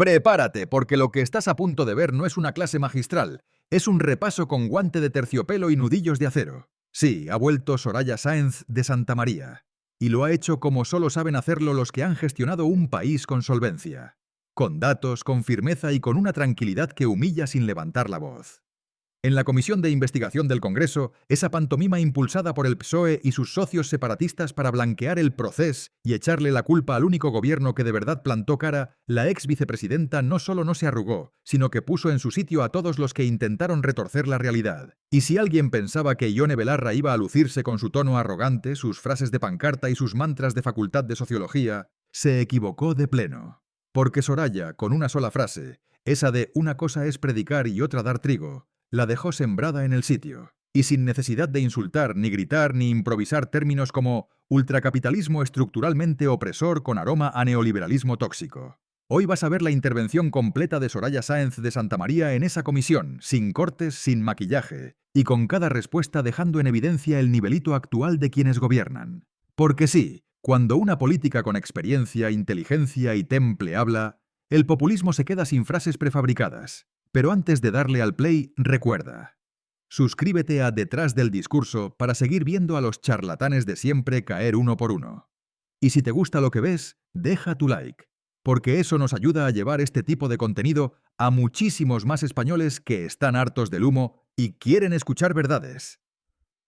Prepárate, porque lo que estás a punto de ver no es una clase magistral, es un repaso con guante de terciopelo y nudillos de acero. Sí, ha vuelto Soraya Sáenz de Santamaría. Y lo ha hecho como solo saben hacerlo los que han gestionado un país con solvencia. Con datos, con firmeza y con una tranquilidad que humilla sin levantar la voz. En la Comisión de Investigación del Congreso, esa pantomima impulsada por el PSOE y sus socios separatistas para blanquear el procés y echarle la culpa al único gobierno que de verdad plantó cara, la ex vicepresidenta no solo no se arrugó, sino que puso en su sitio a todos los que intentaron retorcer la realidad. Y si alguien pensaba que Ione Belarra iba a lucirse con su tono arrogante, sus frases de pancarta y sus mantras de Facultad de Sociología, se equivocó de pleno. Porque Soraya, con una sola frase, esa de una cosa es predicar y otra dar trigo, la dejó sembrada en el sitio, y sin necesidad de insultar, ni gritar, ni improvisar términos como ultracapitalismo estructuralmente opresor con aroma a neoliberalismo tóxico. Hoy vas a ver la intervención completa de Soraya Sáenz de Santamaría en esa comisión, sin cortes, sin maquillaje, y con cada respuesta dejando en evidencia el nivelito actual de quienes gobiernan. Porque sí, cuando una política con experiencia, inteligencia y temple habla, el populismo se queda sin frases prefabricadas. Pero antes de darle al play, recuerda. Suscríbete a Detrás del Discurso para seguir viendo a los charlatanes de siempre caer uno por uno. Y si te gusta lo que ves, deja tu like, porque eso nos ayuda a llevar este tipo de contenido a muchísimos más españoles que están hartos del humo y quieren escuchar verdades.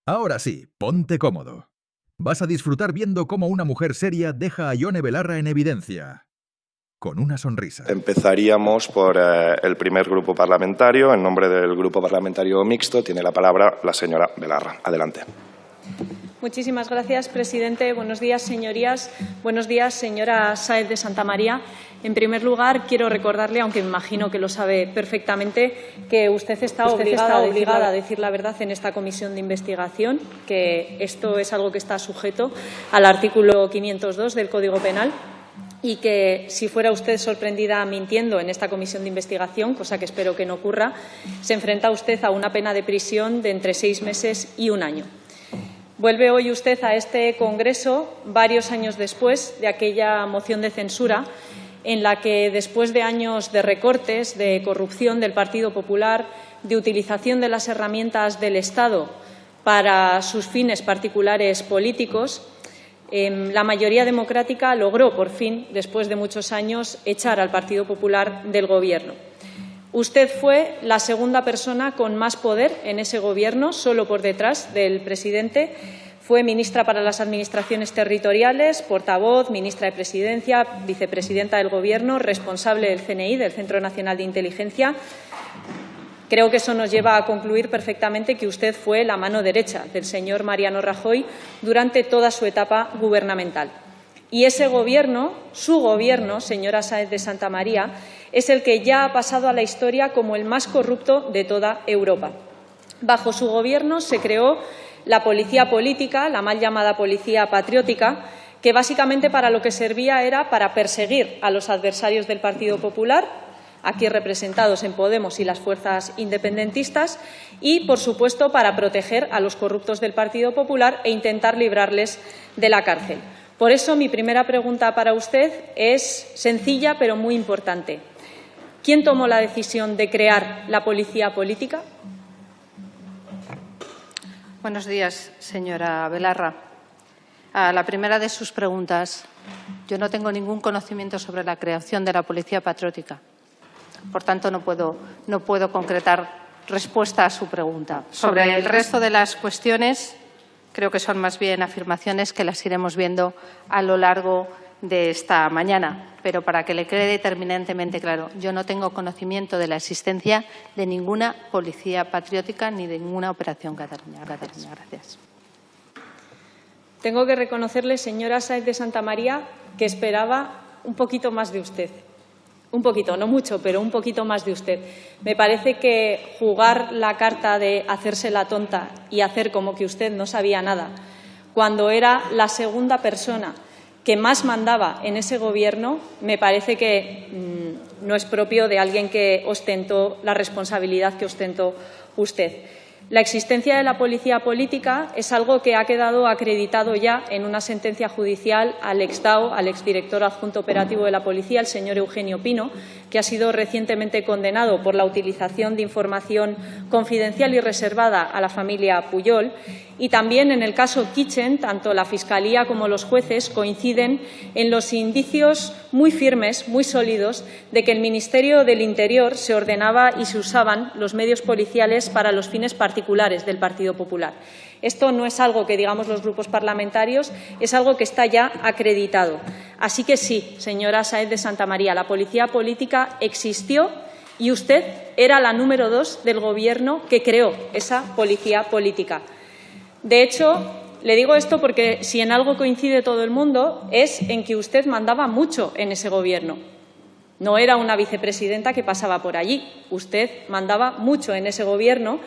Ahora sí, ponte cómodo. Vas a disfrutar viendo cómo una mujer seria deja a Ione Belarra en evidencia. Con una sonrisa. Empezaríamos por el primer grupo parlamentario. En nombre del Grupo Parlamentario Mixto tiene la palabra la señora Belarra. Adelante. Muchísimas gracias, presidente. Buenos días, señorías. Buenos días, señora Sáenz de Santamaría. En primer lugar, quiero recordarle, aunque me imagino que lo sabe perfectamente, que usted está obligada a decir la verdad en esta comisión de investigación, que esto es algo que está sujeto al artículo 502 del Código Penal. Y que, si fuera usted sorprendida mintiendo en esta comisión de investigación, cosa que espero que no ocurra, se enfrenta usted a una pena de prisión de entre 6 meses y 1 año. Vuelve hoy usted a este Congreso varios años después de aquella moción de censura en la que, después de años de recortes, de corrupción del Partido Popular, de utilización de las herramientas del Estado para sus fines particulares políticos, la mayoría democrática logró, por fin, después de muchos años, echar al Partido Popular del Gobierno. Usted fue la segunda persona con más poder en ese Gobierno, solo por detrás del presidente. Fue ministra para las Administraciones Territoriales, portavoz, ministra de Presidencia, vicepresidenta del Gobierno, responsable del CNI, del Centro Nacional de Inteligencia. Creo que eso nos lleva a concluir perfectamente que usted fue la mano derecha del señor Mariano Rajoy durante toda su etapa gubernamental. Y ese Gobierno, su Gobierno, señora Sáenz de Santamaría, es el que ya ha pasado a la historia como el más corrupto de toda Europa. Bajo su Gobierno se creó la policía política, la mal llamada policía patriótica, que básicamente para lo que servía era para perseguir a los adversarios del Partido Popular, aquí representados en Podemos y las fuerzas independentistas, y, por supuesto, para proteger a los corruptos del Partido Popular e intentar librarles de la cárcel. Por eso, mi primera pregunta para usted es sencilla, pero muy importante. ¿Quién tomó la decisión de crear la policía política? Buenos días, señora Belarra. A la primera de sus preguntas, yo no tengo ningún conocimiento sobre la creación de la policía patriótica. Por tanto, no puedo concretar respuesta a su pregunta. Sobre el resto de las cuestiones, creo que son más bien afirmaciones que las iremos viendo a lo largo de esta mañana. Pero para que le quede terminantemente claro, yo no tengo conocimiento de la existencia de ninguna policía patriótica ni de ninguna operación Cataluña. Gracias. Tengo que reconocerle, señora Sáenz de Santamaría, que esperaba un poquito más de usted. Un poquito, no mucho, pero un poquito más de usted. Me parece que jugar la carta de hacerse la tonta y hacer como que usted no sabía nada, cuando era la segunda persona que más mandaba en ese Gobierno, me parece que no es propio de alguien que ostentó la responsabilidad que ostentó usted. La existencia de la policía política es algo que ha quedado acreditado ya en una sentencia judicial al exDAO, al exdirector adjunto operativo de la policía, el señor Eugenio Pino, que ha sido recientemente condenado por la utilización de información confidencial y reservada a la familia Pujol. Y también en el caso Kitchen, tanto la Fiscalía como los jueces coinciden en los indicios muy firmes, muy sólidos, de que el Ministerio del Interior se ordenaba y se usaban los medios policiales para los fines particulares del Partido Popular. Esto no es algo que digamos los grupos parlamentarios, es algo que está ya acreditado. Así que sí, señora Sáenz de Santamaría, la policía política existió y usted era la número 2 del Gobierno que creó esa policía política. De hecho, le digo esto porque si en algo coincide todo el mundo es en que usted mandaba mucho en ese Gobierno. No era una vicepresidenta que pasaba por allí. Usted mandaba mucho en ese Gobierno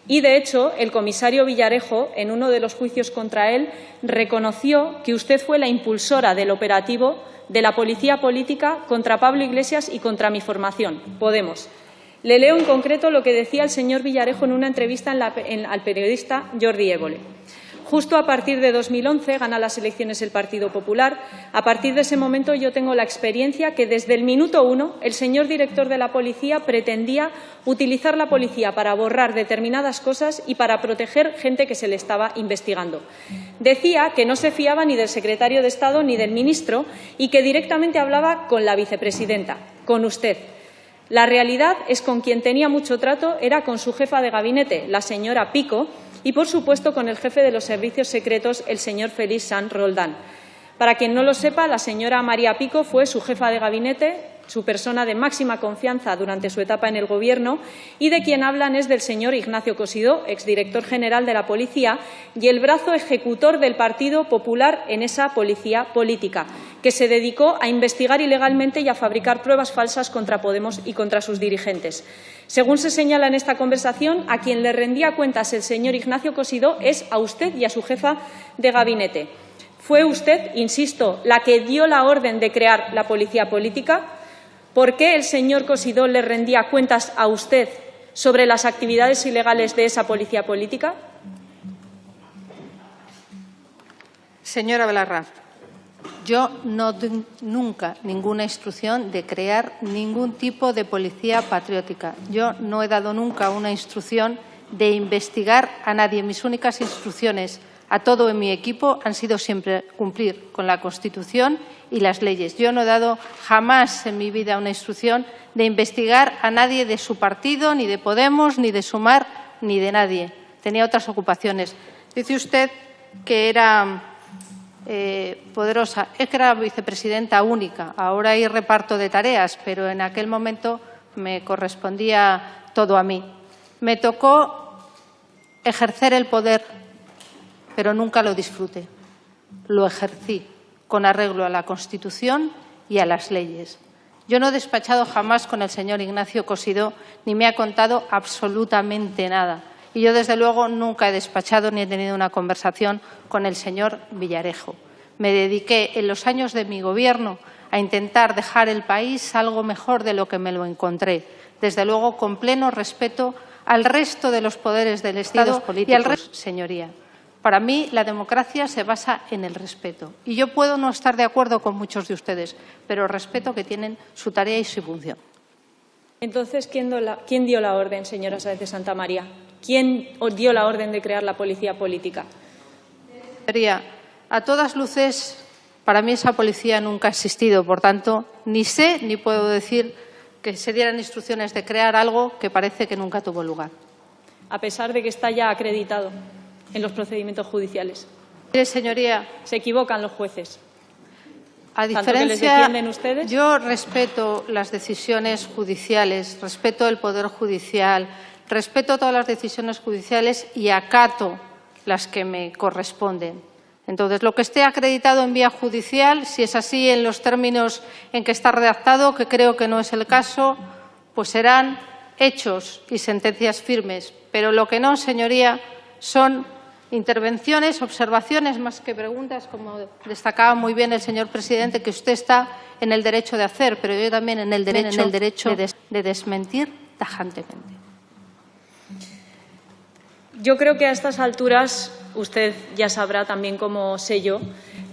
y, de hecho, el comisario Villarejo, en uno de los juicios contra él, reconoció que usted fue la impulsora del operativo de la policía política contra Pablo Iglesias y contra mi formación, Podemos. Le leo en concreto lo que decía el señor Villarejo en una entrevista al periodista Jordi Évole. Justo a partir de 2011 gana las elecciones el Partido Popular. A partir de ese momento yo tengo la experiencia que desde el minuto 1 el señor director de la policía pretendía utilizar la policía para borrar determinadas cosas y para proteger gente que se le estaba investigando. Decía que no se fiaba ni del secretario de Estado ni del ministro y que directamente hablaba con la vicepresidenta, con usted. La realidad es con quien tenía mucho trato era con su jefa de gabinete, la señora Pico, y, por supuesto, con el jefe de los servicios secretos, el señor Félix Sanz Roldán. Para quien no lo sepa, la señora María Pico fue su jefa de gabinete, su persona de máxima confianza durante su etapa en el Gobierno, y de quien hablan es del señor Ignacio Cosidó, exdirector general de la Policía y el brazo ejecutor del Partido Popular en esa policía política, que se dedicó a investigar ilegalmente y a fabricar pruebas falsas contra Podemos y contra sus dirigentes. Según se señala en esta conversación, a quien le rendía cuentas el señor Ignacio Cosidó es a usted y a su jefa de gabinete. Fue usted, insisto, la que dio la orden de crear la policía política. ¿Por qué el señor Cosidó le rendía cuentas a usted sobre las actividades ilegales de esa policía política? Señora Belarra, yo no doy nunca ninguna instrucción de crear ningún tipo de policía patriótica. Yo no he dado nunca una instrucción de investigar a nadie. Mis únicas instrucciones a todo en mi equipo han sido siempre cumplir con la Constitución y las leyes. Yo no he dado jamás en mi vida una instrucción de investigar a nadie de su partido, ni de Podemos, ni de Sumar, ni de nadie. Tenía otras ocupaciones. Dice usted que era poderosa. Es que era vicepresidenta única. Ahora hay reparto de tareas, pero en aquel momento me correspondía todo a mí. Me tocó ejercer el poder, pero nunca lo disfruté. Lo ejercí con arreglo a la Constitución y a las leyes. Yo no he despachado jamás con el señor Ignacio Cosidó, ni me ha contado absolutamente nada. Y yo, desde luego, nunca he despachado ni he tenido una conversación con el señor Villarejo. Me dediqué en los años de mi Gobierno a intentar dejar el país algo mejor de lo que me lo encontré. Desde luego, con pleno respeto al resto de los poderes del Estado y al resto, señoría. Para mí, la democracia se basa en el respeto. Y yo puedo no estar de acuerdo con muchos de ustedes, pero respeto que tienen su tarea y su función. Entonces, ¿quién dio la orden, señora Sáenz de Santamaría? ¿Quién dio la orden de crear la policía política? Señoría, a todas luces, para mí esa policía nunca ha existido. Por tanto, ni sé ni puedo decir que se dieran instrucciones de crear algo que parece que nunca tuvo lugar. A pesar de que está ya acreditado en los procedimientos judiciales. Mire, señoría, se equivocan los jueces. A Tanto que les diferencia, defienden ustedes. yo respeto las decisiones judiciales, respeto el Poder Judicial, respeto todas las decisiones judiciales y acato las que me corresponden. Entonces, lo que esté acreditado en vía judicial, si es así en los términos en que está redactado, que creo que no es el caso, pues serán hechos y sentencias firmes. Pero lo que no, señoría, son intervenciones, observaciones más que preguntas, como destacaba muy bien el señor presidente, que usted está en el derecho de hacer, pero yo también en el derecho de desmentir tajantemente. Yo creo que a estas alturas usted ya sabrá también, como sé yo,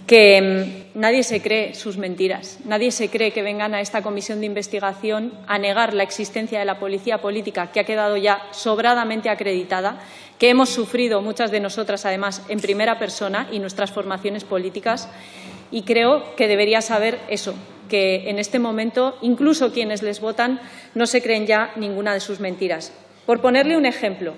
que nadie se cree sus mentiras. Nadie se cree que vengan a esta comisión de investigación a negar la existencia de la policía política, que ha quedado ya sobradamente acreditada, que hemos sufrido muchas de nosotras, además, en primera persona y nuestras formaciones políticas. Y creo que debería saber eso, que en este momento incluso quienes les votan no se creen ya ninguna de sus mentiras. Por ponerle un ejemplo,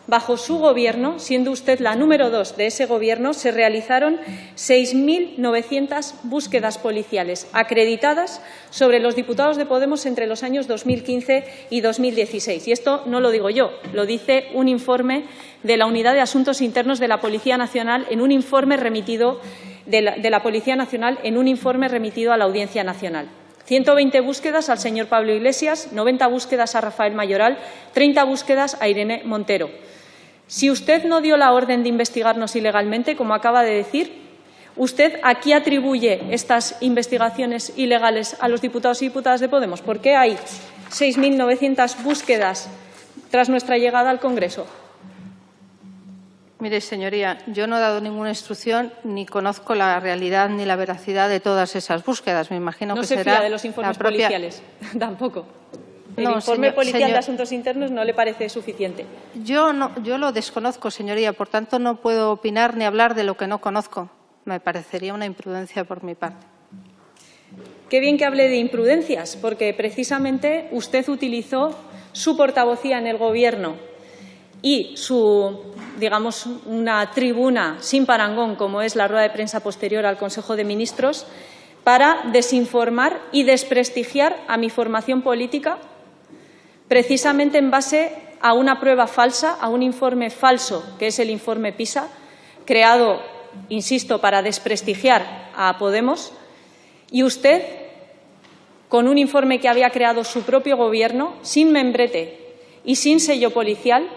bajo su Gobierno, siendo usted la número 2 de ese Gobierno, se realizaron 6.900 búsquedas policiales acreditadas sobre los diputados de Podemos entre los años 2015 y 2016. Y esto no lo digo yo, lo dice un informe de la Unidad de Asuntos Internos de la Policía Nacional en un informe remitido de la Policía Nacional en un informe remitido a la Audiencia Nacional. 120 búsquedas al señor Pablo Iglesias, 90 búsquedas a Rafael Mayoral, 30 búsquedas a Irene Montero. Si usted no dio la orden de investigarnos ilegalmente, como acaba de decir, ¿usted a qué atribuye estas investigaciones ilegales a los diputados y diputadas de Podemos? ¿Por qué hay 6.900 búsquedas tras nuestra llegada al Congreso? Mire, señoría, yo no he dado ninguna instrucción ni conozco la realidad ni la veracidad de todas esas búsquedas. Me imagino no que se será fía de los informes policiales, tampoco. El informe policial de Asuntos Internos no le parece suficiente. Yo lo desconozco, señoría, por tanto no puedo opinar ni hablar de lo que no conozco. Me parecería una imprudencia por mi parte. Qué bien que hable de imprudencias, porque precisamente usted utilizó su portavocía en el Gobierno y digamos, una tribuna sin parangón, como es la rueda de prensa posterior al Consejo de Ministros, para desinformar y desprestigiar a mi formación política, precisamente en base a una prueba falsa, a un informe falso, que es el informe PISA, creado, insisto, para desprestigiar a Podemos, y usted, con un informe que había creado su propio Gobierno, sin membrete y sin sello policial,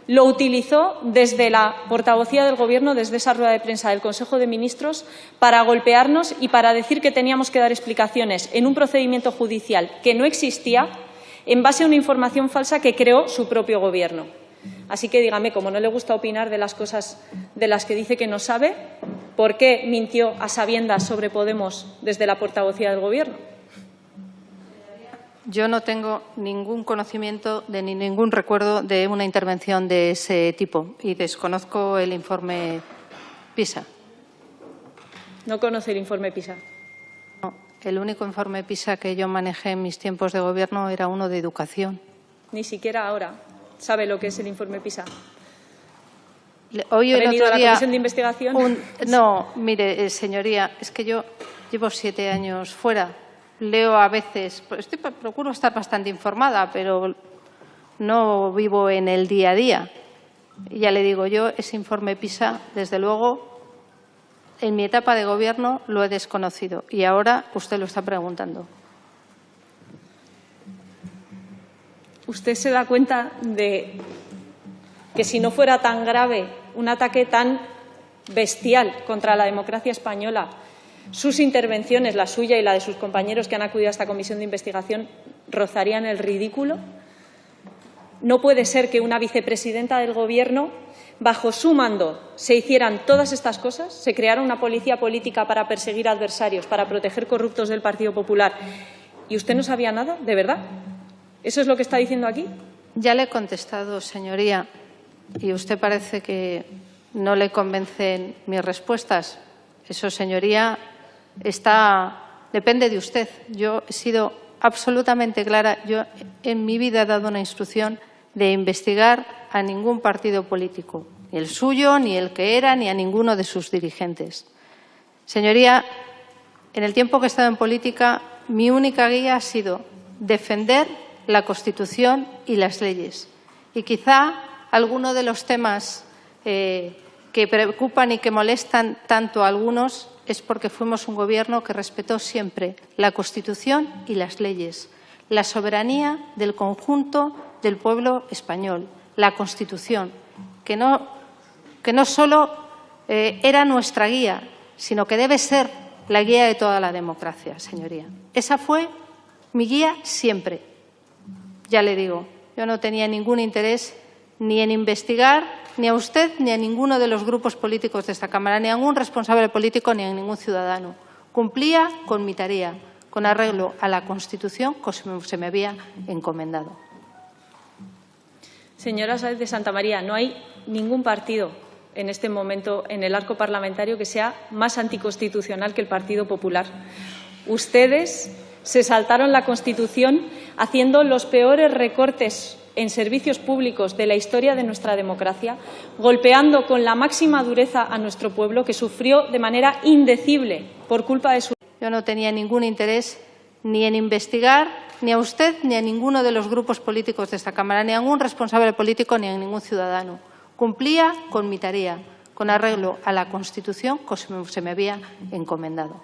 lo utilizó desde la portavocía del Gobierno, desde esa rueda de prensa del Consejo de Ministros, para golpearnos y para decir que teníamos que dar explicaciones en un procedimiento judicial que no existía, en base a una información falsa que creó su propio Gobierno. Así que dígame, como no le gusta opinar de las cosas de las que dice que no sabe, ¿por qué mintió a sabiendas sobre Podemos desde la portavocía del Gobierno? Yo no tengo ningún conocimiento ni ningún recuerdo de una intervención de ese tipo y desconozco el informe PISA. ¿No conoce el informe PISA? No, el único informe PISA que yo manejé en mis tiempos de Gobierno era uno de educación. Ni siquiera ahora sabe lo que es el informe PISA. Hoy ¿Ha venido a la comisión de investigación? No, mire, señoría, es que yo llevo 7 años fuera. Leo a veces, procuro estar bastante informada, pero no vivo en el día a día. Y ya le digo yo, ese informe PISA, desde luego, en mi etapa de Gobierno lo he desconocido y ahora usted lo está preguntando. ¿Usted se da cuenta de que si no fuera tan grave un ataque tan bestial contra la democracia española, sus intervenciones, la suya y la de sus compañeros que han acudido a esta comisión de investigación, rozarían el ridículo? No puede ser que una vicepresidenta del Gobierno, bajo su mando, se hicieran todas estas cosas, se creara una policía política para perseguir adversarios, para proteger corruptos del Partido Popular, y usted no sabía nada, ¿de verdad? ¿Eso es lo que está diciendo aquí? Ya le he contestado, señoría, y usted parece que no le convencen mis respuestas. Eso, señoría, depende de usted. Yo he sido absolutamente clara. Yo en mi vida he dado una instrucción de investigar a ningún partido político, ni el suyo, ni el que era, ni a ninguno de sus dirigentes. Señoría, en el tiempo que he estado en política, mi única guía ha sido defender la Constitución y las leyes. Y quizá alguno de los temas que preocupan y que molestan tanto a algunos es porque fuimos un Gobierno que respetó siempre la Constitución y las leyes, la soberanía del conjunto del pueblo español, la Constitución, que no solo era nuestra guía, sino que debe ser la guía de toda la democracia, señoría. Esa fue mi guía siempre. Ya le digo, yo no tenía ningún interés ni en investigar ni a usted ni a ninguno de los grupos políticos de esta Cámara, ni a ningún responsable político ni a ningún ciudadano. Cumplía con mi tarea, con arreglo a la Constitución que se me había encomendado. Señora Sáenz de Santamaría, no hay ningún partido en este momento en el arco parlamentario que sea más anticonstitucional que el Partido Popular. Ustedes se saltaron la Constitución haciendo los peores recortes en servicios públicos de la historia de nuestra democracia, golpeando con la máxima dureza a nuestro pueblo, que sufrió de manera indecible por culpa de su... Yo no tenía ningún interés ni en investigar ni a usted ni a ninguno de los grupos políticos de esta Cámara, ni a ningún responsable político ni a ningún ciudadano. Cumplía con mi tarea, con arreglo a la Constitución que se me había encomendado.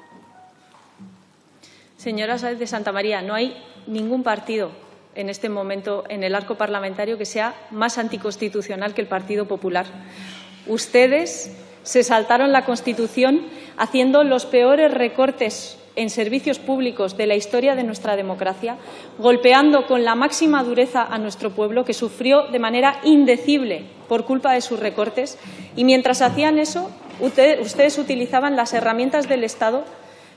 Señora Sáenz de Santamaría, no hay ningún partido en este momento en el arco parlamentario que sea más anticonstitucional que el Partido Popular. Ustedes se saltaron la Constitución haciendo los peores recortes en servicios públicos de la historia de nuestra democracia, golpeando con la máxima dureza a nuestro pueblo, que sufrió de manera indecible por culpa de sus recortes, y mientras hacían eso, ustedes utilizaban las herramientas del Estado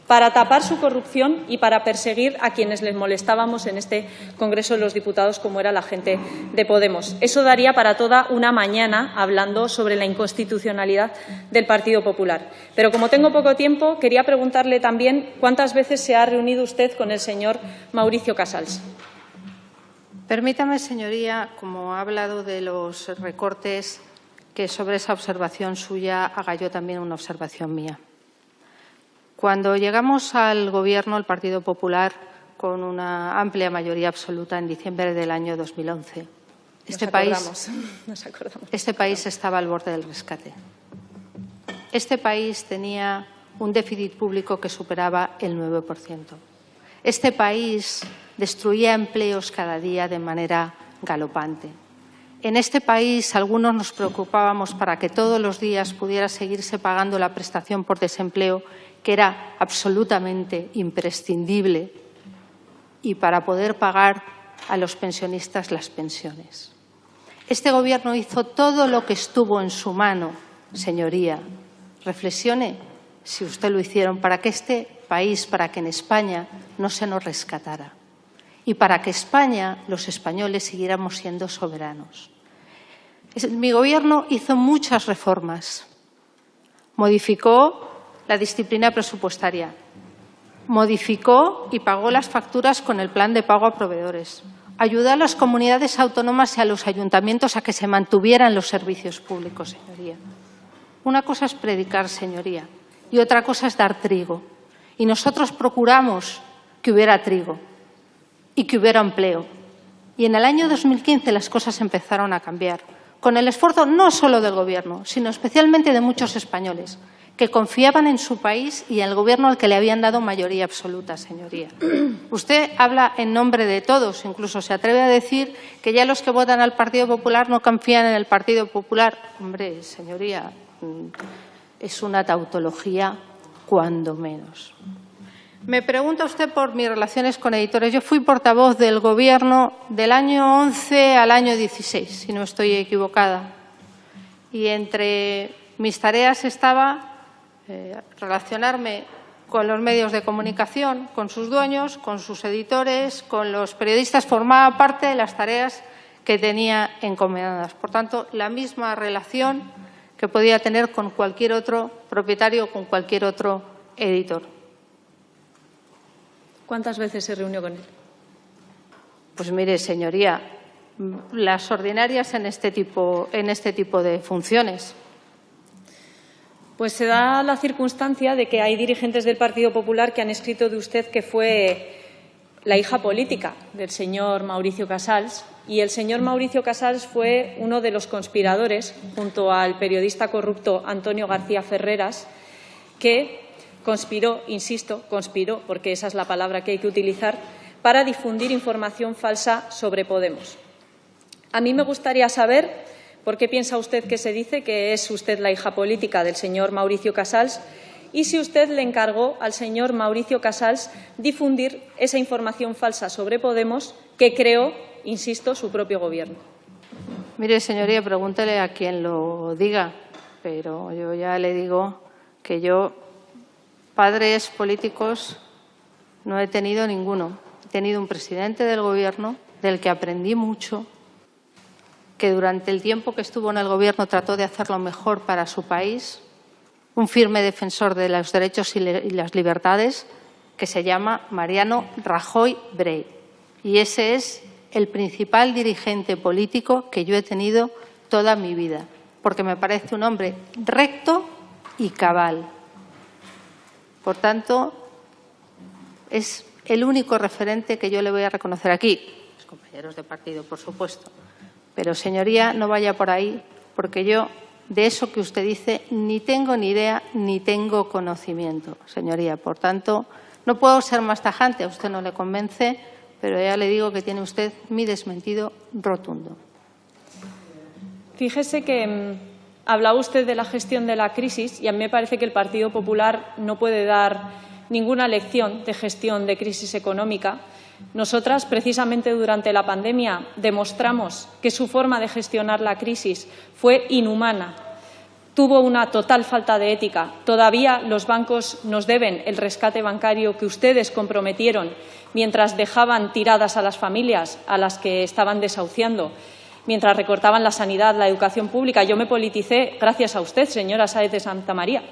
para tapar su corrupción y para perseguir a quienes les molestábamos en este Congreso de los Diputados, como era la gente de Podemos. Eso daría para toda una mañana hablando sobre la inconstitucionalidad del Partido Popular. Pero como tengo poco tiempo, quería preguntarle también cuántas veces se ha reunido usted con el señor Mauricio Casals. Permítame, señoría, como ha hablado de los recortes, que sobre esa observación suya haga yo también una observación mía. Cuando llegamos al Gobierno, el Partido Popular, con una amplia mayoría absoluta en diciembre del año 2011, este país estaba al borde del rescate. Este país tenía un déficit público que superaba el 9%. Este país destruía empleos cada día de manera galopante. En este país algunos nos preocupábamos para que todos los días pudiera seguirse pagando la prestación por desempleo, que era absolutamente imprescindible, y para poder pagar a los pensionistas las pensiones. Este Gobierno hizo todo lo que estuvo en su mano, señoría. Reflexione si usted lo hicieron para que este país, para que en España no se nos rescatara y para que España, los españoles, siguiéramos siendo soberanos. Mi Gobierno hizo muchas reformas. Modificó la disciplina presupuestaria, modificó y pagó las facturas con el plan de pago a proveedores, ayudó a las comunidades autónomas y a los ayuntamientos a que se mantuvieran los servicios públicos, señoría. Una cosa es predicar, señoría, y otra cosa es dar trigo. Y nosotros procuramos que hubiera trigo y que hubiera empleo. Y en el año 2015 las cosas empezaron a cambiar, con el esfuerzo no solo del Gobierno, sino especialmente de muchos españoles, que confiaban en su país y en el Gobierno al que le habían dado mayoría absoluta, señoría. Usted habla en nombre de todos, incluso se atreve a decir que ya los que votan al Partido Popular no confían en el Partido Popular. Hombre, señoría, es una tautología cuando menos. Me pregunta usted por mis relaciones con editores. Yo fui portavoz del Gobierno del año 11 al año 16, si no estoy equivocada. Y entre mis tareas estaba relacionarme con los medios de comunicación, con sus dueños, con sus editores, con los periodistas. Formaba parte de las tareas que tenía encomendadas. Por tanto, la misma relación que podía tener con cualquier otro propietario o con cualquier otro editor. ¿Cuántas veces se reunió con él? Pues mire, señoría, las ordinarias en este tipo de funciones. Pues se da la circunstancia de que hay dirigentes del Partido Popular que han escrito de usted que fue la hija política del señor Mauricio Casals, y el señor Mauricio Casals fue uno de los conspiradores, junto al periodista corrupto Antonio García Ferreras, que conspiró, insisto, conspiró, porque esa es la palabra que hay que utilizar, para difundir información falsa sobre Podemos. A mí me gustaría saber por qué piensa usted que se dice que es usted la hija política del señor Mauricio Casals y si usted le encargó al señor Mauricio Casals difundir esa información falsa sobre Podemos que creó, insisto, su propio Gobierno. Mire, señoría, pregúntele a quien lo diga, pero yo ya le digo que yo padres políticos no he tenido ninguno. He tenido un presidente del Gobierno del que aprendí mucho, que durante el tiempo que estuvo en el Gobierno trató de hacer lo mejor para su país, un firme defensor de los derechos y las libertades, que se llama Mariano Rajoy Brey. Y ese es el principal dirigente político que yo he tenido toda mi vida, porque me parece un hombre recto y cabal. Por tanto, es el único referente que yo le voy a reconocer aquí. Los compañeros de partido, por supuesto. Pero, señoría, no vaya por ahí, porque yo de eso que usted dice ni tengo ni idea ni tengo conocimiento, señoría. Por tanto, no puedo ser más tajante, a usted no le convence, pero ya le digo que tiene usted mi desmentido rotundo. Fíjese que hablaba usted de la gestión de la crisis y a mí me parece que el Partido Popular no puede dar ninguna lección de gestión de crisis económica. Nosotras, precisamente durante la pandemia, demostramos que su forma de gestionar la crisis fue inhumana. Tuvo una total falta de ética. Todavía los bancos nos deben el rescate bancario que ustedes comprometieron mientras dejaban tiradas a las familias a las que estaban desahuciando, mientras recortaban la sanidad, la educación pública. Yo me politicé gracias a usted, señora Sáenz de Santamaría.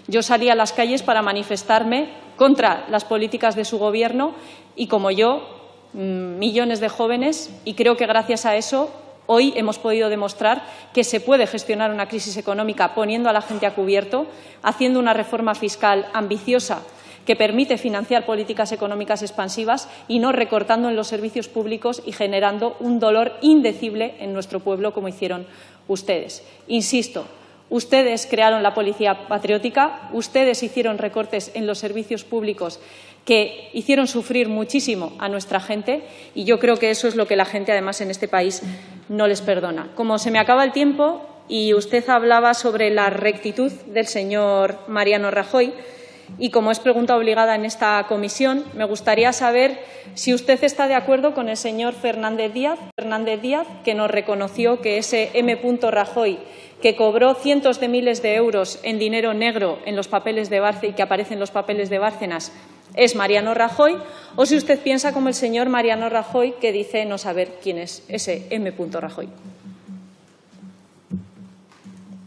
Yo salí a las calles para manifestarme contra las políticas de su Gobierno y, como yo, millones de jóvenes, y creo que gracias a eso hoy hemos podido demostrar que se puede gestionar una crisis económica poniendo a la gente a cubierto, haciendo una reforma fiscal ambiciosa que permite financiar políticas económicas expansivas y no recortando en los servicios públicos y generando un dolor indecible en nuestro pueblo, como hicieron ustedes. Insisto, ustedes crearon la policía patriótica, ustedes hicieron recortes en los servicios públicos que hicieron sufrir muchísimo a nuestra gente y yo creo que eso es lo que la gente, además, en este país no les perdona. Como se me acaba el tiempo y usted hablaba sobre la rectitud del señor Mariano Rajoy, y como es pregunta obligada en esta comisión, me gustaría saber si usted está de acuerdo con el señor Fernández Díaz, que nos reconoció que ese M. Rajoy, que cobró cientos de miles de euros en dinero negro en los papeles de Bárcenas y que aparece en los papeles de Bárcenas, es Mariano Rajoy, o si usted piensa como el señor Mariano Rajoy, que dice no saber quién es ese M. Rajoy.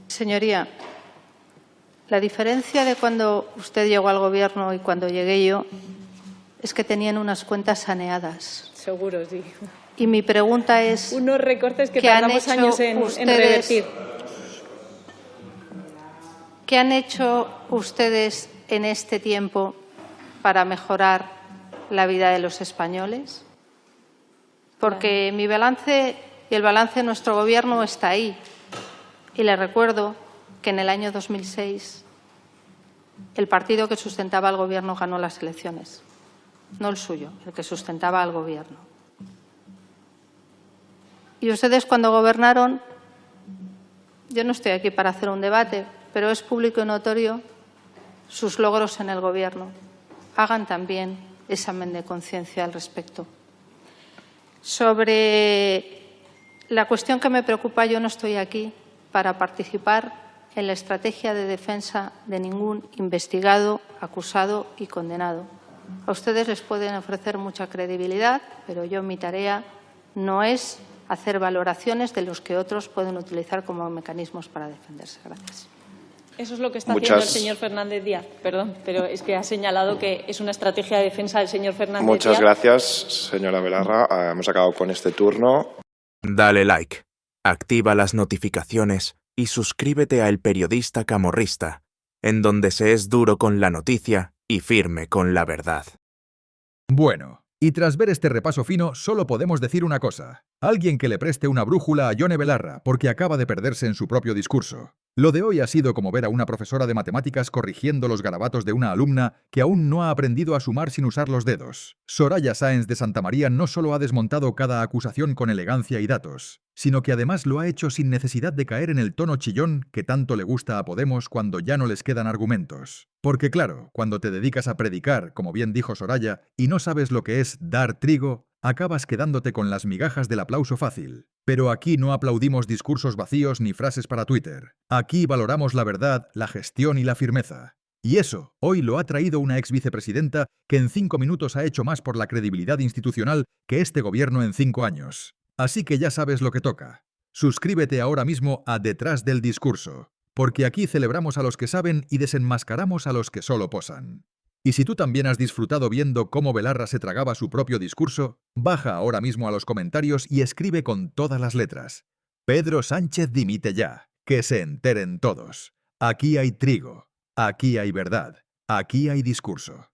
Señoría, la diferencia de cuando usted llegó al Gobierno y cuando llegué yo es que tenían unas cuentas saneadas. Seguro, sí. Y mi pregunta es… Unos recortes que tardamos años en revertir. ¿Qué han hecho ustedes en este tiempo para mejorar la vida de los españoles? Porque mi balance y el balance de nuestro Gobierno está ahí. Y le recuerdo que en el año 2006 el partido que sustentaba al Gobierno ganó las elecciones, no el suyo, el que sustentaba al Gobierno. Y ustedes, cuando gobernaron, yo no estoy aquí para hacer un debate, pero es público y notorio sus logros en el Gobierno. Hagan también examen de conciencia al respecto. Sobre la cuestión que me preocupa, yo no estoy aquí para participar en la estrategia de defensa de ningún investigado, acusado y condenado. A ustedes les pueden ofrecer mucha credibilidad, pero mi tarea no es hacer valoraciones de los que otros pueden utilizar como mecanismos para defenderse. Gracias. Eso es lo que está haciendo el señor Fernández Díaz. Perdón, pero es que ha señalado que es una estrategia de defensa del señor Fernández Díaz. Muchas gracias, señora Belarra. Hemos acabado con este turno. Dale like, activa las notificaciones y suscríbete a El Periodista Camorrista, en donde se es duro con la noticia y firme con la verdad. Bueno, y tras ver este repaso fino, solo podemos decir una cosa. Alguien que le preste una brújula a Yone Belarra, porque acaba de perderse en su propio discurso. Lo de hoy ha sido como ver a una profesora de matemáticas corrigiendo los garabatos de una alumna que aún no ha aprendido a sumar sin usar los dedos. Soraya Sáenz de Santamaría no solo ha desmontado cada acusación con elegancia y datos, sino que además lo ha hecho sin necesidad de caer en el tono chillón que tanto le gusta a Podemos cuando ya no les quedan argumentos. Porque claro, cuando te dedicas a predicar, como bien dijo Soraya, y no sabes lo que es dar trigo, Acabas quedándote con las migajas del aplauso fácil. Pero aquí no aplaudimos discursos vacíos ni frases para Twitter. Aquí valoramos la verdad, la gestión y la firmeza. Y eso, hoy lo ha traído una ex vicepresidenta que en 5 minutos ha hecho más por la credibilidad institucional que este gobierno en 5 años. Así que ya sabes lo que toca. Suscríbete ahora mismo a Detrás del Discurso, porque aquí celebramos a los que saben y desenmascaramos a los que solo posan. Y si tú también has disfrutado viendo cómo Belarra se tragaba su propio discurso, baja ahora mismo a los comentarios y escribe con todas las letras: Pedro Sánchez dimite ya, que se enteren todos. Aquí hay trigo, aquí hay verdad, aquí hay discurso.